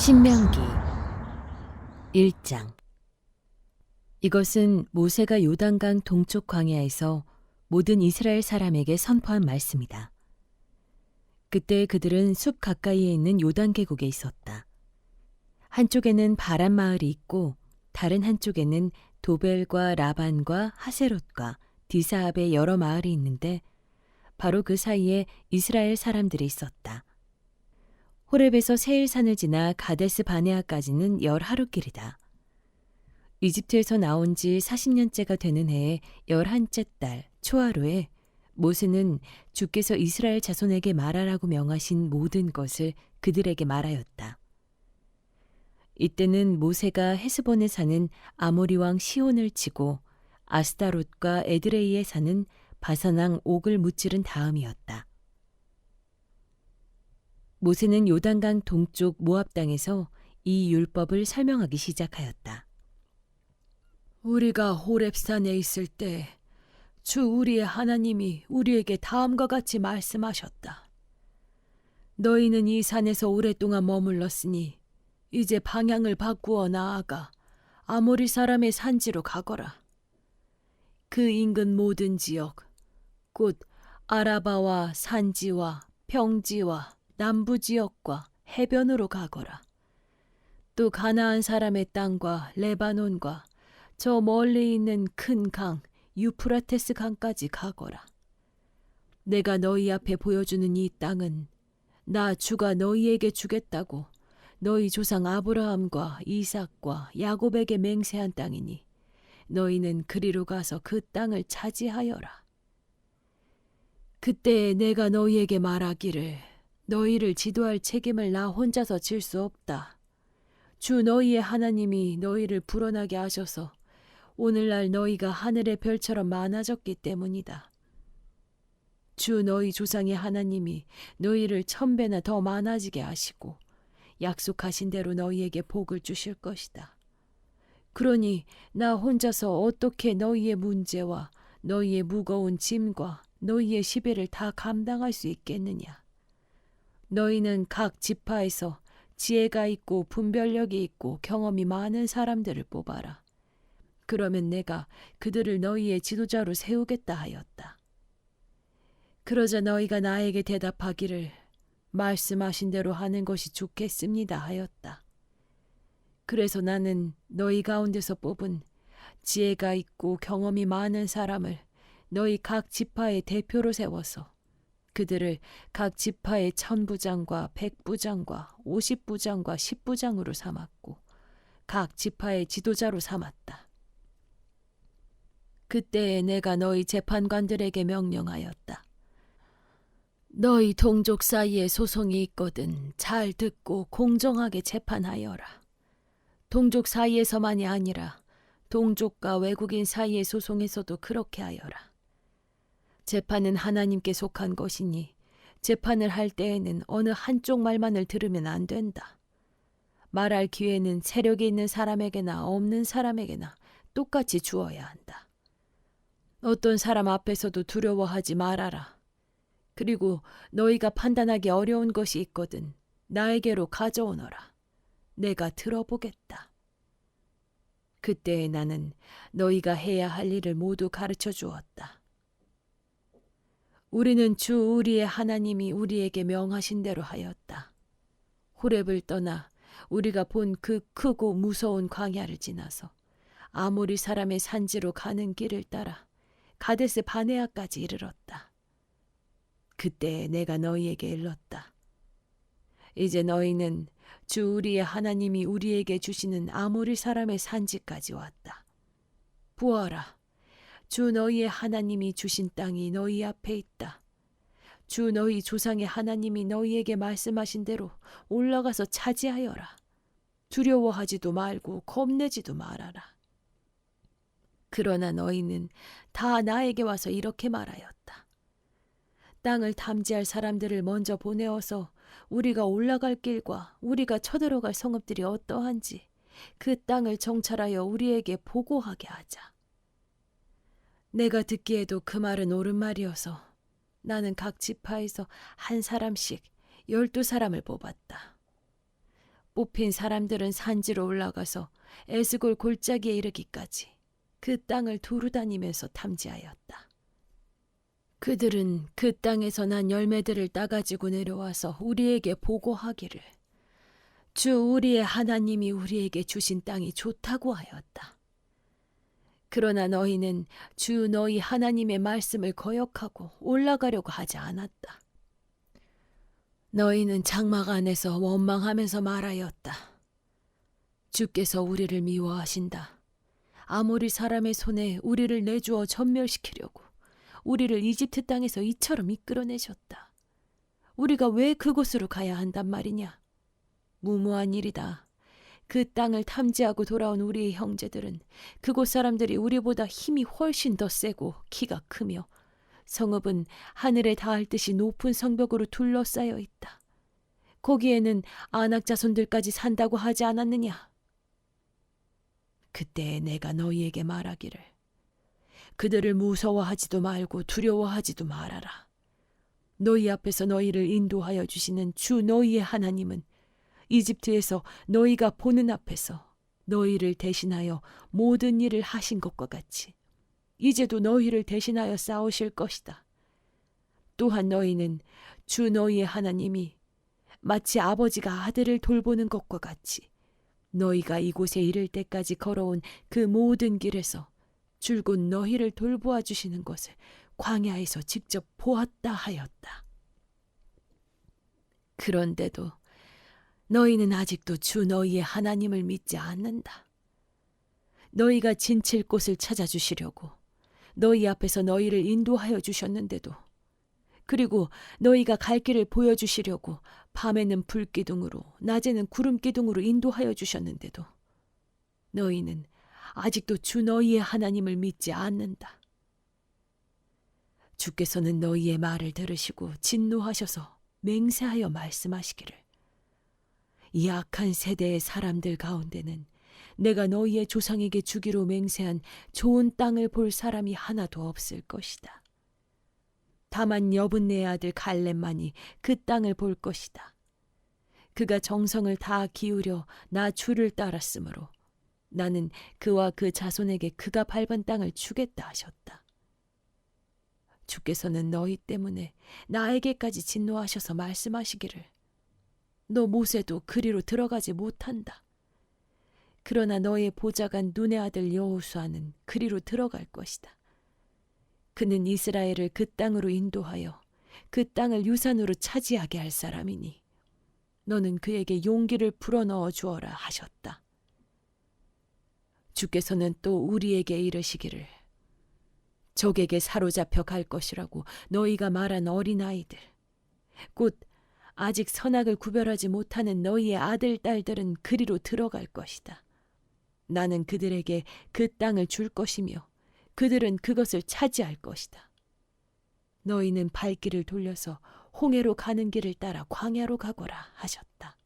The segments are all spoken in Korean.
신명기 1장. 이것은 모세가 요단강 동쪽 광야에서 모든 이스라엘 사람에게 선포한 말씀이다. 그때 그들은 숲 가까이에 있는 요단 계곡에 있었다. 한쪽에는 바란 마을이 있고 다른 한쪽에는 도벨과 라반과 하세롯과 디사합의 여러 마을이 있는데 바로 그 사이에 이스라엘 사람들이 있었다. 호렙에서 세일산을 지나 가데스 바네아까지는 10하루길이다. 이집트에서 나온 지 40년째가 되는 해의 11째 달 초하루에 모세는 주께서 이스라엘 자손에게 말하라고 명하신 모든 것을 그들에게 말하였다. 이때는 모세가 헤스본에 사는 아모리 왕 시온을 치고 아스타롯과 에드레이에 사는 바산왕 옥을 무찌른 다음이었다. 모세는 요단강 동쪽 모압 땅에서 이 율법을 설명하기 시작하였다. 우리가 호렙산에 있을 때 주 우리의 하나님이 우리에게 다음과 같이 말씀하셨다. 너희는 이 산에서 오랫동안 머물렀으니 이제 방향을 바꾸어 나아가 아모리 사람의 산지로 가거라. 그 인근 모든 지역, 곧 아라바와 산지와 평지와 남부 지역과 해변으로 가거라. 또 가나안 사람의 땅과 레바논과 저 멀리 있는 큰 강 유프라테스 강까지 가거라. 내가 너희 앞에 보여주는 이 땅은 나 주가 너희에게 주겠다고 너희 조상 아브라함과 이삭과 야곱에게 맹세한 땅이니 너희는 그리로 가서 그 땅을 차지하여라. 그때 내가 너희에게 말하기를 너희를 지도할 책임을 나 혼자서 질 수 없다. 주 너희의 하나님이 너희를 불어나게 하셔서 오늘날 너희가 하늘의 별처럼 많아졌기 때문이다. 주 너희 조상의 하나님이 너희를 1000배나 더 많아지게 하시고 약속하신 대로 너희에게 복을 주실 것이다. 그러니 나 혼자서 어떻게 너희의 문제와 너희의 무거운 짐과 너희의 시배를 다 감당할 수 있겠느냐. 너희는 각 지파에서 지혜가 있고 분별력이 있고 경험이 많은 사람들을 뽑아라. 그러면 내가 그들을 너희의 지도자로 세우겠다 하였다. 그러자 너희가 나에게 대답하기를 말씀하신 대로 하는 것이 좋겠습니다 하였다. 그래서 나는 너희 가운데서 뽑은 지혜가 있고 경험이 많은 사람을 너희 각 지파의 대표로 세워서 그들을 각 지파의 1000부장과 100부장과 50부장과 10부장으로 삼았고 각 지파의 지도자로 삼았다. 그때에 내가 너희 재판관들에게 명령하였다. 너희 동족 사이에 소송이 있거든 잘 듣고 공정하게 재판하여라. 동족 사이에서만이 아니라 동족과 외국인 사이의 소송에서도 그렇게 하여라. 재판은 하나님께 속한 것이니 재판을 할 때에는 어느 한쪽 말만을 들으면 안 된다. 말할 기회는 세력이 있는 사람에게나 없는 사람에게나 똑같이 주어야 한다. 어떤 사람 앞에서도 두려워하지 말아라. 그리고 너희가 판단하기 어려운 것이 있거든 나에게로 가져오너라. 내가 들어보겠다. 그때에 나는 너희가 해야 할 일을 모두 가르쳐 주었다. 우리는 주 우리의 하나님이 우리에게 명하신 대로 하였다. 호렙을 떠나 우리가 본 그 크고 무서운 광야를 지나서 아모리 사람의 산지로 가는 길을 따라 가데스 바네아까지 이르렀다. 그때 내가 너희에게 일렀다. 이제 너희는 주 우리의 하나님이 우리에게 주시는 아모리 사람의 산지까지 왔다. 보아라, 주 너희의 하나님이 주신 땅이 너희 앞에 있다. 주 너희 조상의 하나님이 너희에게 말씀하신 대로 올라가서 차지하여라. 두려워하지도 말고 겁내지도 말아라. 그러나 너희는 다 나에게 와서 이렇게 말하였다. 땅을 탐지할 사람들을 먼저 보내어서 우리가 올라갈 길과 우리가 쳐들어갈 성읍들이 어떠한지 그 땅을 정찰하여 우리에게 보고하게 하자. 내가 듣기에도 그 말은 옳은 말이어서 나는 각 지파에서 한 사람씩 12사람을 뽑았다. 뽑힌 사람들은 산지로 올라가서 에스골 골짜기에 이르기까지 그 땅을 두루 다니면서 탐지하였다. 그들은 그 땅에서 난 열매들을 따가지고 내려와서 우리에게 보고하기를 주 우리의 하나님이 우리에게 주신 땅이 좋다고 하였다. 그러나 너희는 주 너희 하나님의 말씀을 거역하고 올라가려고 하지 않았다. 너희는 장막 안에서 원망하면서 말하였다. 주께서 우리를 미워하신다. 아모리 사람의 손에 우리를 내주어 전멸시키려고 우리를 이집트 땅에서 이처럼 이끌어내셨다. 우리가 왜 그곳으로 가야 한단 말이냐? 무모한 일이다. 그 땅을 탐지하고 돌아온 우리의 형제들은 그곳 사람들이 우리보다 힘이 훨씬 더 세고 키가 크며 성읍은 하늘에 닿을 듯이 높은 성벽으로 둘러싸여 있다. 거기에는 아낙 자손들까지 산다고 하지 않았느냐? 그때 내가 너희에게 말하기를 그들을 무서워하지도 말고 두려워하지도 말아라. 너희 앞에서 너희를 인도하여 주시는 주 너희의 하나님은 이집트에서 너희가 보는 앞에서 너희를 대신하여 모든 일을 하신 것과 같이 이제도 너희를 대신하여 싸우실 것이다. 또한 너희는 주 너희의 하나님이 마치 아버지가 아들을 돌보는 것과 같이 너희가 이곳에 이를 때까지 걸어온 그 모든 길에서 줄곧 너희를 돌보아 주시는 것을 광야에서 직접 보았다 하였다. 그런데도 너희는 아직도 주 너희의 하나님을 믿지 않는다. 너희가 진칠 곳을 찾아주시려고 너희 앞에서 너희를 인도하여 주셨는데도 그리고 너희가 갈 길을 보여주시려고 밤에는 불기둥으로 낮에는 구름기둥으로 인도하여 주셨는데도 너희는 아직도 주 너희의 하나님을 믿지 않는다. 주께서는 너희의 말을 들으시고 진노하셔서 맹세하여 말씀하시기를 이 악한 세대의 사람들 가운데는 내가 너희의 조상에게 주기로 맹세한 좋은 땅을 볼 사람이 하나도 없을 것이다. 다만 여분네의 아들 갈렙만이 그 땅을 볼 것이다. 그가 정성을 다 기울여 나 주를 따랐으므로 나는 그와 그 자손에게 그가 밟은 땅을 주겠다 하셨다. 주께서는 너희 때문에 나에게까지 진노하셔서 말씀하시기를 너 모세도 그리로 들어가지 못한다. 그러나 너의 보좌관 눈의 아들 여호수아는 그리로 들어갈 것이다. 그는 이스라엘을 그 땅으로 인도하여 그 땅을 유산으로 차지하게 할 사람이니 너는 그에게 용기를 불어넣어 주어라 하셨다. 주께서는 또 우리에게 이르시기를 적에게 사로잡혀 갈 것이라고 너희가 말한 어린아이들 곧 아직 선악을 구별하지 못하는 너희의 아들, 딸들은 그리로 들어갈 것이다. 나는 그들에게 그 땅을 줄 것이며 그들은 그것을 차지할 것이다. 너희는 발길을 돌려서 홍해로 가는 길을 따라 광야로 가거라 하셨다.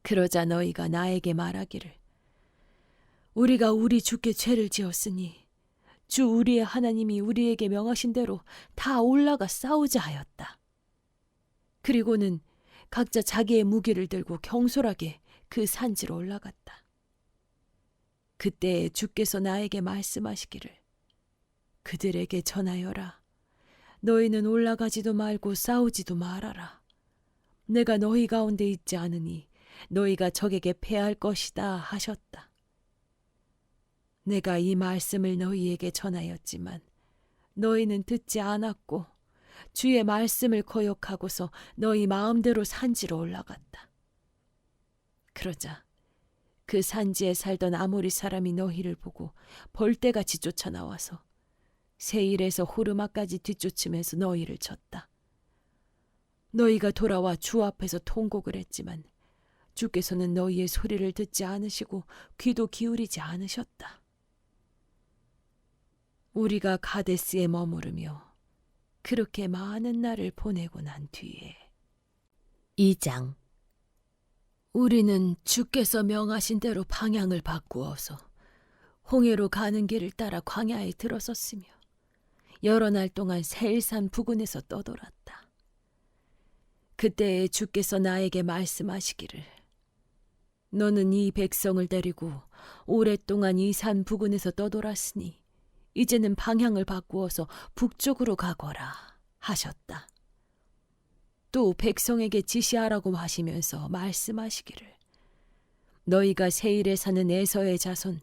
그러자 너희가 나에게 말하기를 우리가 우리 주께 죄를 지었으니 주 우리의 하나님이 우리에게 명하신 대로 다 올라가 싸우자 하였다. 그리고는 각자 자기의 무기를 들고 경솔하게 그 산지로 올라갔다. 그때 주께서 나에게 말씀하시기를 그들에게 전하여라. 너희는 올라가지도 말고 싸우지도 말아라. 내가 너희 가운데 있지 않으니 너희가 적에게 패할 것이다 하셨다. 내가 이 말씀을 너희에게 전하였지만 너희는 듣지 않았고 주의 말씀을 거역하고서 너희 마음대로 산지로 올라갔다. 그러자 그 산지에 살던 아모리 사람이 너희를 보고 벌떼같이 쫓아나와서 세일에서 호르마까지 뒤쫓으면서 너희를 쳤다. 너희가 돌아와 주 앞에서 통곡을 했지만 주께서는 너희의 소리를 듣지 않으시고 귀도 기울이지 않으셨다. 우리가 가데스에 머무르며 그렇게 많은 날을 보내고 난 뒤에 2장 우리는 주께서 명하신 대로 방향을 바꾸어서 홍해로 가는 길을 따라 광야에 들어섰으며 여러 날 동안 세일산 부근에서 떠돌았다. 그때 주께서 나에게 말씀하시기를 너는 이 백성을 데리고 오랫동안 이 산 부근에서 떠돌았으니 이제는 방향을 바꾸어서 북쪽으로 가거라 하셨다. 또 백성에게 지시하라고 하시면서 말씀하시기를 너희가 세일에 사는 에서의 자손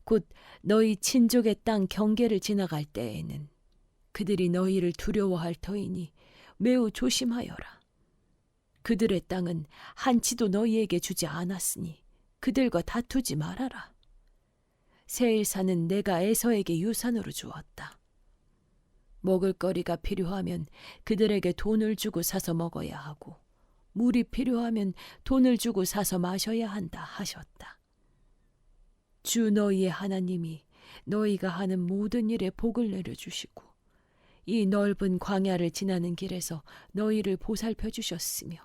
곧 너희 친족의 땅 경계를 지나갈 때에는 그들이 너희를 두려워할 터이니 매우 조심하여라. 그들의 땅은 한치도 너희에게 주지 않았으니 그들과 다투지 말아라. 세일산은 내가 에서에게 유산으로 주었다. 먹을거리가 필요하면 그들에게 돈을 주고 사서 먹어야 하고 물이 필요하면 돈을 주고 사서 마셔야 한다 하셨다. 주 너희의 하나님이 너희가 하는 모든 일에 복을 내려주시고 이 넓은 광야를 지나는 길에서 너희를 보살펴 주셨으며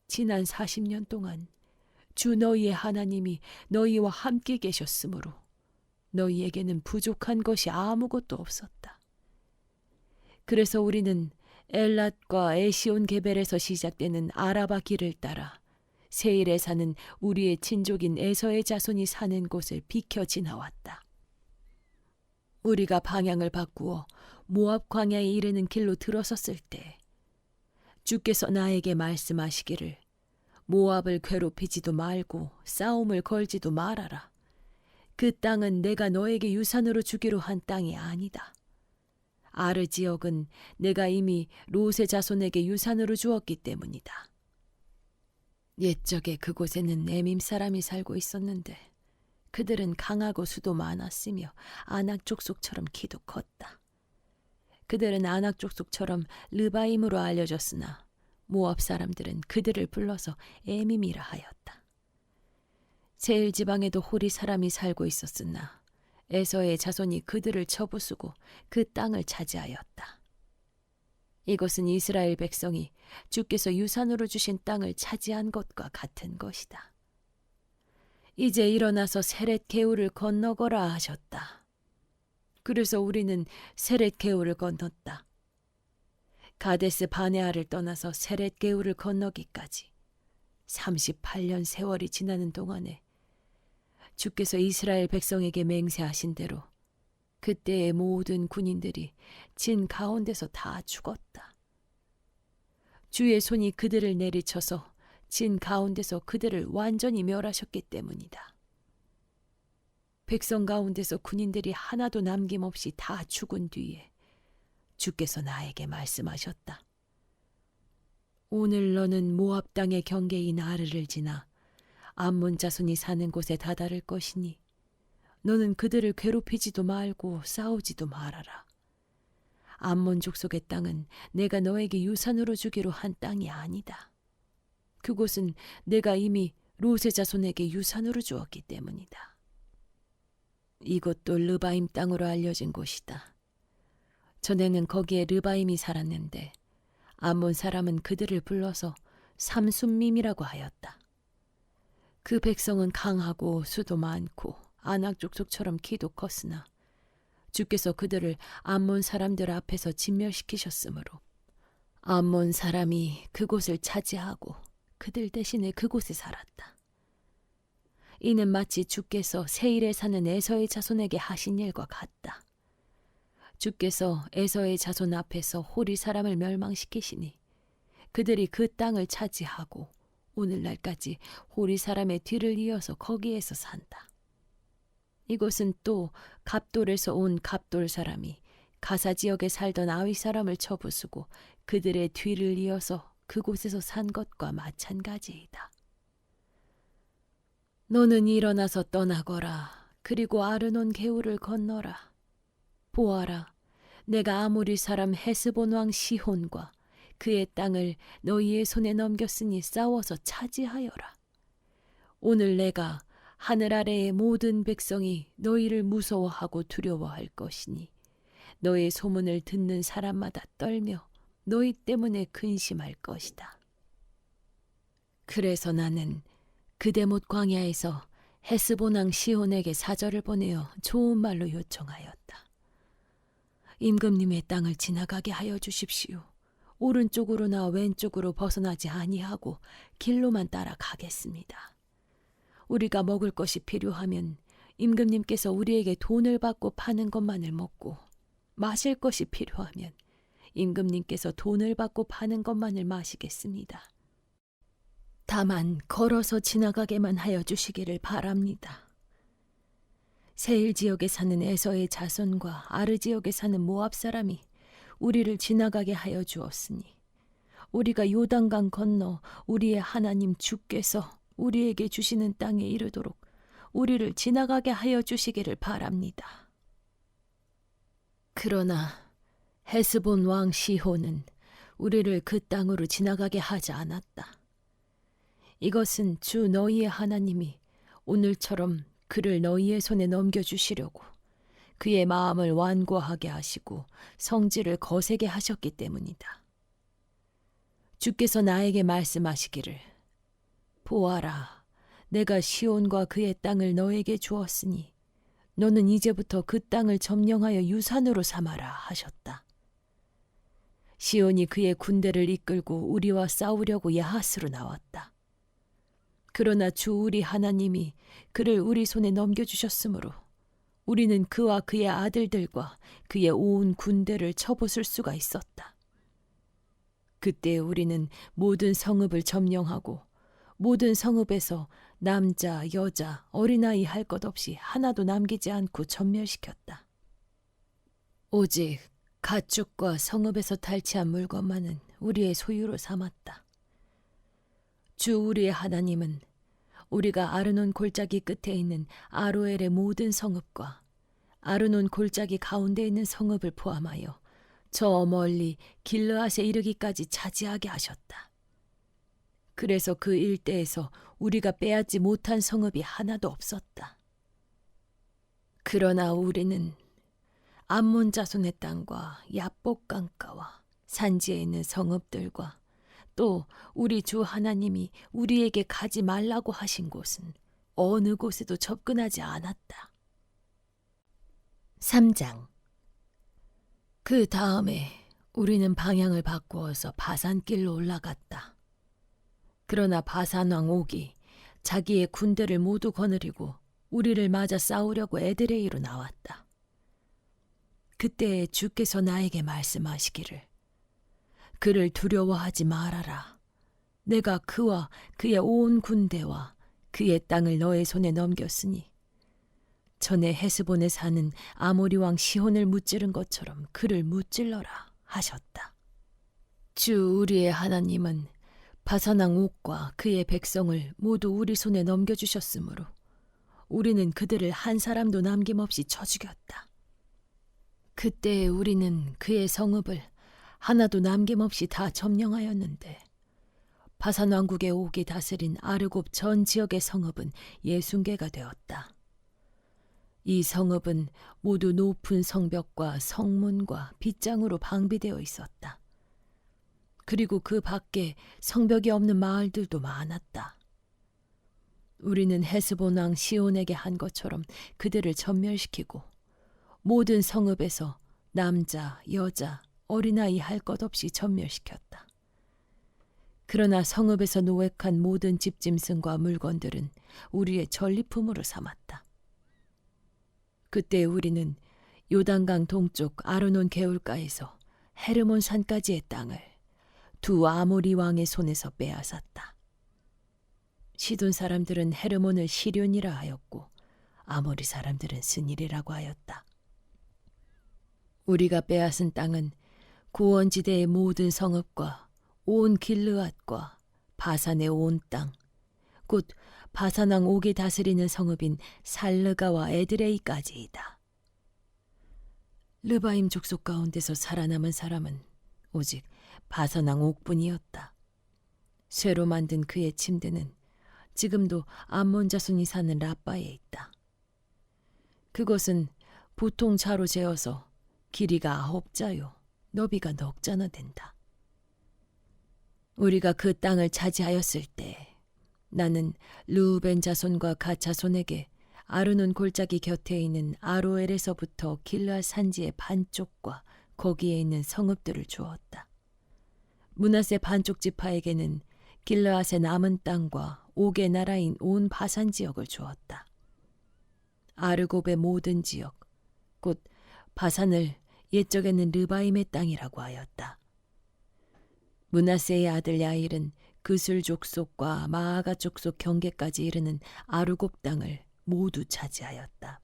지난 40년 동안 주 너희의 하나님이 너희와 함께 계셨으므로 너희에게는 부족한 것이 아무것도 없었다. 그래서 우리는 엘랏과 에시온 게벨에서 시작되는 아라바 길을 따라 세일에 사는 우리의 친족인 에서의 자손이 사는 곳을 비켜 지나왔다. 우리가 방향을 바꾸어 모압 광야에 이르는 길로 들어섰을 때 주께서 나에게 말씀하시기를 모압을 괴롭히지도 말고 싸움을 걸지도 말아라. 그 땅은 내가 너에게 유산으로 주기로 한 땅이 아니다. 아르 지역은 내가 이미 롯의 자손에게 유산으로 주었기 때문이다. 옛적에 그곳에는 에밈 사람이 살고 있었는데 그들은 강하고 수도 많았으며 아낙 족속처럼 키도 컸다. 그들은 아낙 족속처럼 르바임으로 알려졌으나 모압 사람들은 그들을 불러서 에밈이라 하였다. 세일 지방에도 호리 사람이 살고 있었으나 에서의 자손이 그들을 쳐부수고 그 땅을 차지하였다. 이것은 이스라엘 백성이 주께서 유산으로 주신 땅을 차지한 것과 같은 것이다. 이제 일어나서 세렛 게울을 건너거라 하셨다. 그래서 우리는 세렛 게울을 건넜다. 가데스 바네아를 떠나서 세렛 게울을 건너기까지 38년 세월이 지나는 동안에 주께서 이스라엘 백성에게 맹세하신 대로 그때의 모든 군인들이 진 가운데서 다 죽었다. 주의 손이 그들을 내리쳐서 진 가운데서 그들을 완전히 멸하셨기 때문이다. 백성 가운데서 군인들이 하나도 남김없이 다 죽은 뒤에 주께서 나에게 말씀하셨다. 오늘 너는 모압 땅의 경계인 아르를 지나 암몬 자손이 사는 곳에 다다를 것이니 너는 그들을 괴롭히지도 말고 싸우지도 말아라. 암몬 족속의 땅은 내가 너에게 유산으로 주기로 한 땅이 아니다. 그곳은 내가 이미 롯의 자손에게 유산으로 주었기 때문이다. 이곳도 르바임 땅으로 알려진 곳이다. 전에는 거기에 르바임이 살았는데 암몬 사람은 그들을 불러서 삼순밈이라고 하였다. 그 백성은 강하고 수도 많고 아낙 족속처럼 키도 컸으나 주께서 그들을 암몬 사람들 앞에서 진멸시키셨으므로 암몬 사람이 그곳을 차지하고 그들 대신에 그곳에 살았다. 이는 마치 주께서 세일에 사는 에서의 자손에게 하신 일과 같다. 주께서 에서의 자손 앞에서 호리 사람을 멸망시키시니 그들이 그 땅을 차지하고 오늘날까지 호리 사람의 뒤를 이어서 거기에서 산다. 이곳은 또 갑돌에서 온 갑돌 사람이 가사 지역에 살던 아위 사람을 쳐부수고 그들의 뒤를 이어서 그곳에서 산 것과 마찬가지이다. 너는 일어나서 떠나거라. 그리고 아르논 게울을 건너라. 보아라, 내가 아모리 사람 헤스본 왕 시혼과 그의 땅을 너희의 손에 넘겼으니 싸워서 차지하여라. 오늘 내가 하늘 아래의 모든 백성이 너희를 무서워하고 두려워할 것이니 너의 소문을 듣는 사람마다 떨며 너희 때문에 근심할 것이다. 그래서 나는 그대못 광야에서 헤스본 왕 시혼에게 사절을 보내어 좋은 말로 요청하였다. 임금님의 땅을 지나가게 하여 주십시오. 오른쪽으로나 왼쪽으로 벗어나지 아니하고 길로만 따라가겠습니다. 우리가 먹을 것이 필요하면 임금님께서 우리에게 돈을 받고 파는 것만을 먹고, 마실 것이 필요하면 임금님께서 돈을 받고 파는 것만을 마시겠습니다. 다만 걸어서 지나가게만 하여 주시기를 바랍니다. 세일 지역에 사는 에서의 자손과 아르 지역에 사는 모압 사람이 우리를 지나가게 하여 주었으니 우리가 요단강 건너 우리의 하나님 주께서 우리에게 주시는 땅에 이르도록 우리를 지나가게 하여 주시기를 바랍니다. 그러나 헤스본 왕 시혼은 우리를 그 땅으로 지나가게 하지 않았다. 이것은 주 너희의 하나님이 오늘처럼 그를 너희의 손에 넘겨주시려고 그의 마음을 완고하게 하시고 성질을 거세게 하셨기 때문이다. 주께서 나에게 말씀하시기를, 보아라, 내가 시온과 그의 땅을 너에게 주었으니 너는 이제부터 그 땅을 점령하여 유산으로 삼아라 하셨다. 시온이 그의 군대를 이끌고 우리와 싸우려고 야하스로 나왔다. 그러나 주 우리 하나님이 그를 우리 손에 넘겨주셨으므로 우리는 그와 그의 아들들과 그의 온 군대를 쳐부술 수가 있었다. 그때 우리는 모든 성읍을 점령하고 모든 성읍에서 남자, 여자, 어린아이 할 것 없이 하나도 남기지 않고 전멸시켰다. 오직 가축과 성읍에서 탈취한 물건만은 우리의 소유로 삼았다. 주 우리의 하나님은 우리가 아르논 골짜기 끝에 있는 아로엘의 모든 성읍과 아르논 골짜기 가운데 있는 성읍을 포함하여 저 멀리 길르앗에 이르기까지 차지하게 하셨다. 그래서 그 일대에서 우리가 빼앗지 못한 성읍이 하나도 없었다. 그러나 우리는 암몬 자손의 땅과 야복 강가와 산지에 있는 성읍들과 또 우리 주 하나님이 우리에게 가지 말라고 하신 곳은 어느 곳에도 접근하지 않았다. 3장. 그 다음에 우리는 방향을 바꾸어서 바산길로 올라갔다. 그러나 바산왕 옥이 자기의 군대를 모두 거느리고 우리를 맞아 싸우려고 에드레이로 나왔다. 그때 주께서 나에게 말씀하시기를, 그를 두려워하지 말아라. 내가 그와 그의 온 군대와 그의 땅을 너의 손에 넘겼으니 전에 헤스본에 사는 아모리 왕 시혼을 무찌른 것처럼 그를 무찔러라 하셨다. 주 우리의 하나님은 바산왕 옥과 그의 백성을 모두 우리 손에 넘겨주셨으므로 우리는 그들을 한 사람도 남김없이 쳐 죽였다. 그때 우리는 그의 성읍을 하나도 남김없이 다 점령하였는데 바산 왕국의 옥이 다스린 아르곱 전 지역의 성읍은 60개가 되었다. 이 성읍은 모두 높은 성벽과 성문과 빗장으로 방비되어 있었다. 그리고 그 밖에 성벽이 없는 마을들도 많았다. 우리는 헤스본 왕 시온에게 한 것처럼 그들을 전멸시키고 모든 성읍에서 남자, 여자, 어린아이 할 것 없이 전멸시켰다. 그러나 성읍에서 노획한 모든 집짐승과 물건들은 우리의 전리품으로 삼았다. 그때 우리는 요단강 동쪽 아르논 개울가에서 헤르몬 산까지의 땅을 두 아모리 왕의 손에서 빼앗았다. 시돈 사람들은 헤르몬을 시륜이라 하였고 아모리 사람들은 스닐이라고 하였다. 우리가 빼앗은 땅은 고원지대의 모든 성읍과 온 길르앗과 바산의 온 땅, 곧 바산왕 옥이 다스리는 성읍인 살르가와 에드레이까지이다. 르바임 족속 가운데서 살아남은 사람은 오직 바산왕 옥뿐이었다. 쇠로 만든 그의 침대는 지금도 암몬 자손이 사는 라빠에 있다. 그것은 보통 자로 재어서 길이가 9자요 너비가 넉 자나 된다. 우리가 그 땅을 차지하였을 때 나는 르우벤 자손과 갓 자손에게 아르논 골짜기 곁에 있는 아로엘에서부터 길르앗 산지의 반쪽과 거기에 있는 성읍들을 주었다. 므낫세 반쪽 지파에게는 길르앗의 남은 땅과 옥의 나라인 온 바산 지역을 주었다. 아르곱의 모든 지역, 곧 바산을 옛적에는 르바임의 땅이라고 하였다. 므낫세의 아들 야일은 그술 족속과 마아가 족속 경계까지 이르는 아르곱 땅을 모두 차지하였다.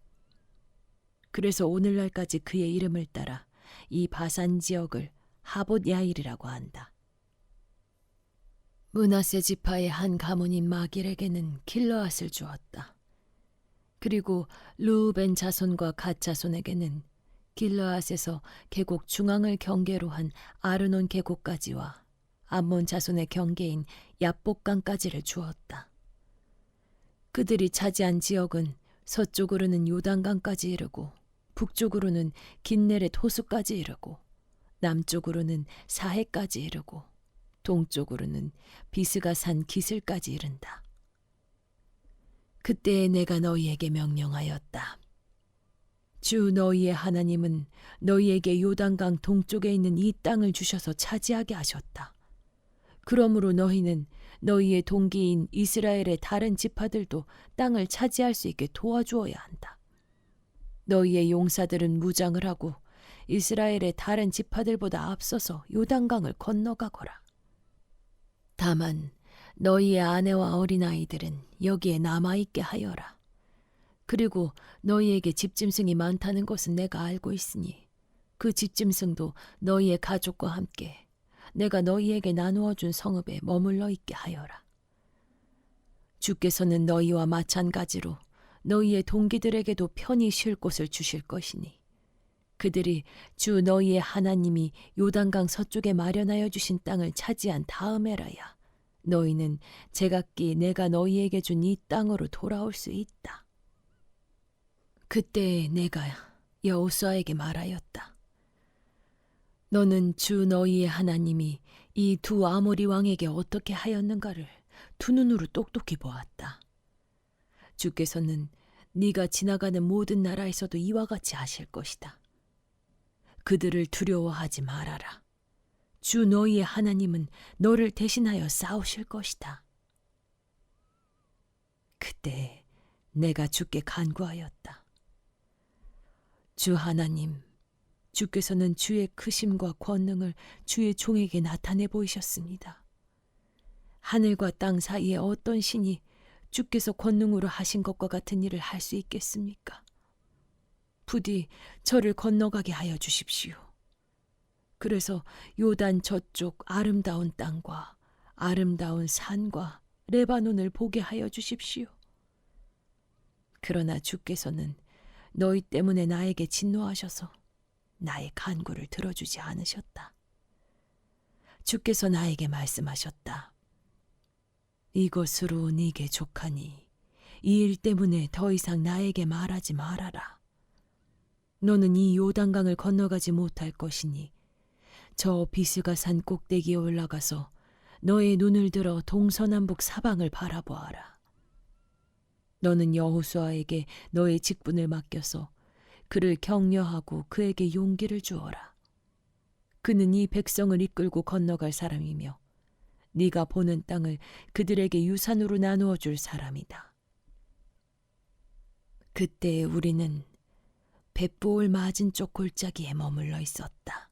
그래서 오늘날까지 그의 이름을 따라 이 바산 지역을 하봇 야일이라고 한다. 므낫세 지파의 한 가문인 마길에게는 길르앗을 주었다. 그리고 르우벤 자손과 갓 자손에게는 길르앗에서 계곡 중앙을 경계로 한 아르논 계곡까지와 암몬 자손의 경계인 야복강까지를 주었다. 그들이 차지한 지역은 서쪽으로는 요단강까지 이르고 북쪽으로는 긴네렛 호수까지 이르고 남쪽으로는 사해까지 이르고 동쪽으로는 비스가산 기슬까지 이른다. 그때에 내가 너희에게 명령하였다. 주 너희의 하나님은 너희에게 요단강 동쪽에 있는 이 땅을 주셔서 차지하게 하셨다. 그러므로 너희는 너희의 동기인 이스라엘의 다른 지파들도 땅을 차지할 수 있게 도와주어야 한다. 너희의 용사들은 무장을 하고 이스라엘의 다른 지파들보다 앞서서 요단강을 건너가거라. 다만 너희의 아내와 어린아이들은 여기에 남아있게 하여라. 그리고 너희에게 집짐승이 많다는 것은 내가 알고 있으니 그 집짐승도 너희의 가족과 함께 내가 너희에게 나누어 준 성읍에 머물러 있게 하여라. 주께서는 너희와 마찬가지로 너희의 동기들에게도 편히 쉴 곳을 주실 것이니 그들이 주 너희의 하나님이 요단강 서쪽에 마련하여 주신 땅을 차지한 다음에라야 너희는 제각기 내가 너희에게 준 이 땅으로 돌아올 수 있다. 그때 내가 여호수아에게 말하였다. 너는 주 너희의 하나님이 이 두 아모리 왕에게 어떻게 하였는가를 두 눈으로 똑똑히 보았다. 주께서는 네가 지나가는 모든 나라에서도 이와 같이 하실 것이다. 그들을 두려워하지 말아라. 주 너희의 하나님은 너를 대신하여 싸우실 것이다. 그때 내가 주께 간구하였다. 주 하나님, 주께서는 주의 크심과 권능을 주의 종에게 나타내 보이셨습니다. 하늘과 땅 사이에 어떤 신이 주께서 권능으로 하신 것과 같은 일을 할 수 있겠습니까? 부디 저를 건너가게 하여 주십시오. 그래서 요단 저쪽 아름다운 땅과 아름다운 산과 레바논을 보게 하여 주십시오. 그러나 주께서는 너희 때문에 나에게 진노하셔서 나의 간구를 들어주지 않으셨다. 주께서 나에게 말씀하셨다. 이것으로 네게 족하니 이 일 때문에 더 이상 나에게 말하지 말아라. 너는 이 요단강을 건너가지 못할 것이니 저 비스가 산 꼭대기에 올라가서 너의 눈을 들어 동서남북 사방을 바라보아라. 너는 여호수아에게 너의 직분을 맡겨서 그를 격려하고 그에게 용기를 주어라. 그는 이 백성을 이끌고 건너갈 사람이며 네가 보는 땅을 그들에게 유산으로 나누어 줄 사람이다. 그때 우리는 벳보올 맞은쪽 골짜기에 머물러 있었다.